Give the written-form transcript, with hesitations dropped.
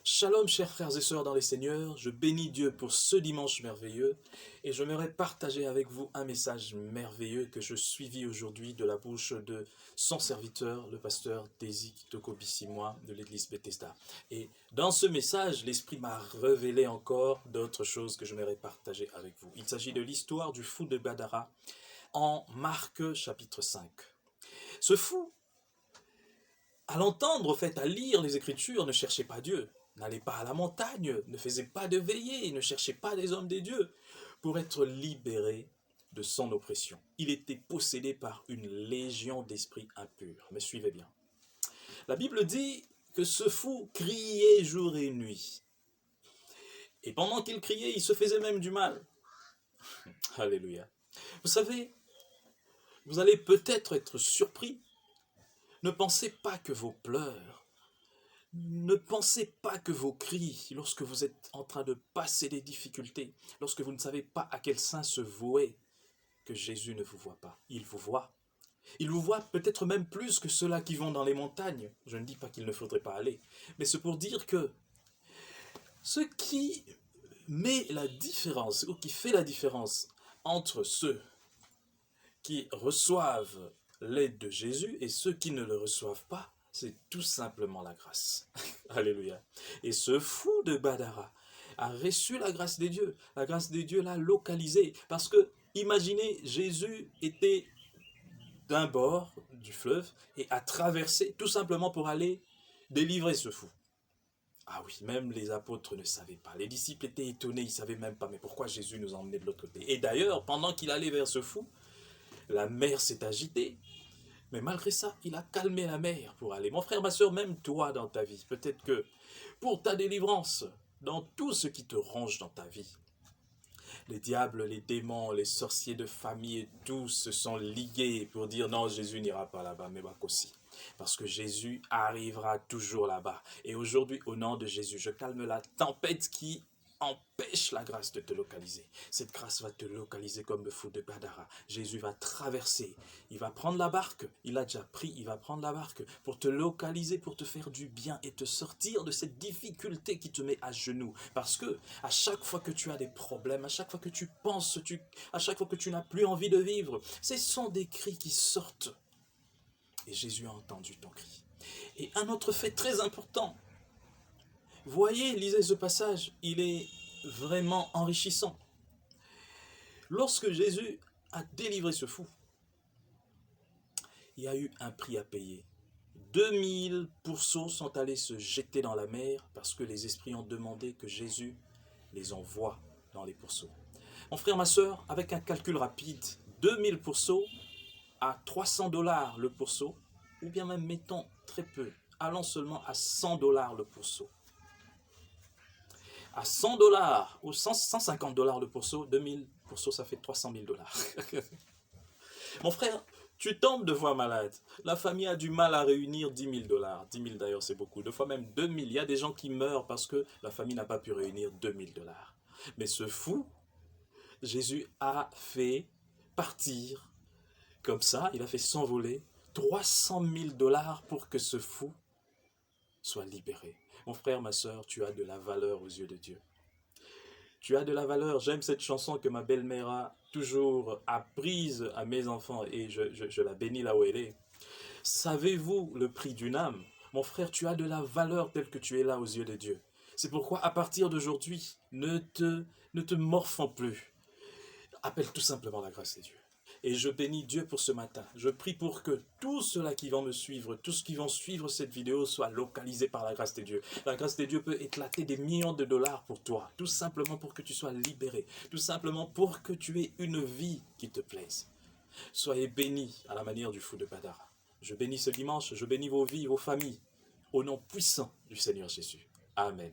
Shalom chers frères et sœurs dans les Seigneurs, je bénis Dieu pour ce dimanche merveilleux et j'aimerais partager avec vous un message merveilleux que je suivis aujourd'hui de la bouche de son serviteur, le pasteur Désir Tokobissimois de l'église Bethesda. Et dans ce message, l'Esprit m'a révélé encore d'autres choses que j'aimerais partager avec vous. Il s'agit de l'histoire du fou de Gadara en Marc chapitre 5. Ce fou, à l'entendre, à lire les Écritures, ne cherchait pas Dieu. N'allez pas à la montagne, ne faisait pas de veillée, ne cherchait pas des hommes des dieux pour être libéré de son oppression. Il était possédé par une légion d'esprits impurs. Mais suivez bien. La Bible dit que ce fou criait jour et nuit. Et pendant qu'il criait, il se faisait même du mal. Alléluia. Vous savez, vous allez peut-être être surpris. Ne pensez pas que vos pleurs, ne pensez pas que vos cris, lorsque vous êtes en train de passer des difficultés, lorsque vous ne savez pas à quel sein se vouer, que Jésus ne vous voit pas. Il vous voit. Il vous voit peut-être même plus que ceux-là qui vont dans les montagnes. Je ne dis pas qu'il ne faudrait pas aller, mais c'est pour dire que ce qui met la différence, ou qui fait la différence entre ceux qui reçoivent l'aide de Jésus et ceux qui ne le reçoivent pas, c'est tout simplement la grâce. Alléluia. Et ce fou de Gadara a reçu la grâce des dieux. La grâce des dieux l'a localisé. Parce que, imaginez, Jésus était d'un bord du fleuve et a traversé tout simplement pour aller délivrer ce fou. Ah oui, même les apôtres ne savaient pas. Les disciples étaient étonnés, ils ne savaient même pas. Mais pourquoi Jésus nous a emmenés de l'autre côté? Et d'ailleurs, pendant qu'il allait vers ce fou, la mer s'est agitée. Mais malgré ça, il a calmé la mer pour aller. Mon frère, ma soeur, même toi dans ta vie, peut-être que pour ta délivrance, dans tout ce qui te ronge dans ta vie, les diables, les démons, les sorciers de famille, tous se sont ligués pour dire non, Jésus n'ira pas là-bas, mais aussi. Parce que Jésus arrivera toujours là-bas. Et aujourd'hui, au nom de Jésus, je calme la tempête qui empêche la grâce de te localiser. Cette grâce va te localiser comme le fou de Gadara. Jésus va traverser. Il va prendre la barque. Il a déjà pris. Il va prendre la barque pour te localiser, pour te faire du bien et te sortir de cette difficulté qui te met à genoux. Parce que à chaque fois que tu as des problèmes, à chaque fois que tu penses, à chaque fois que tu n'as plus envie de vivre, ce sont des cris qui sortent. Et Jésus a entendu ton cri. Et un autre fait très important. Voyez, lisez ce passage, il est vraiment enrichissant. Lorsque Jésus a délivré ce fou, il y a eu un prix à payer. 2000 pourceaux sont allés se jeter dans la mer parce que les esprits ont demandé que Jésus les envoie dans les pourceaux. Mon frère, ma soeur, avec un calcul rapide, 2000 pourceaux à $300 le pourceau, ou bien même mettons très peu, allons seulement à $100 le pourceau. À $100 ou $150 le pourceau, 2000 pourceaux, ça fait $300 000. Mon frère, tu tombes de fois malade. La famille a du mal à réunir $10 000. 10 000 d'ailleurs, c'est beaucoup. Des fois même 2000. Il y a des gens qui meurent parce que la famille n'a pas pu réunir $2000. Mais ce fou, Jésus a fait partir comme ça, il a fait s'envoler $300 000 pour que ce fou soit libéré. Mon frère, ma soeur, tu as de la valeur aux yeux de Dieu. Tu as de la valeur. J'aime cette chanson que ma belle-mère a toujours apprise à mes enfants et je la bénis là où elle est. Savez-vous le prix d'une âme? Mon frère, tu as de la valeur telle que tu es là aux yeux de Dieu. C'est pourquoi à partir d'aujourd'hui, ne te morfons plus. Appelle tout simplement la grâce de Dieu. Et je bénis Dieu pour ce matin. Je prie pour que tous ceux-là qui vont me suivre, tous ceux qui vont suivre cette vidéo soient localisés par la grâce de Dieu. La grâce de Dieu peut éclater des millions de dollars pour toi, tout simplement pour que tu sois libéré, tout simplement pour que tu aies une vie qui te plaise. Soyez bénis à la manière du fou de Gadara. Je bénis ce dimanche, je bénis vos vies, vos familles, au nom puissant du Seigneur Jésus. Amen.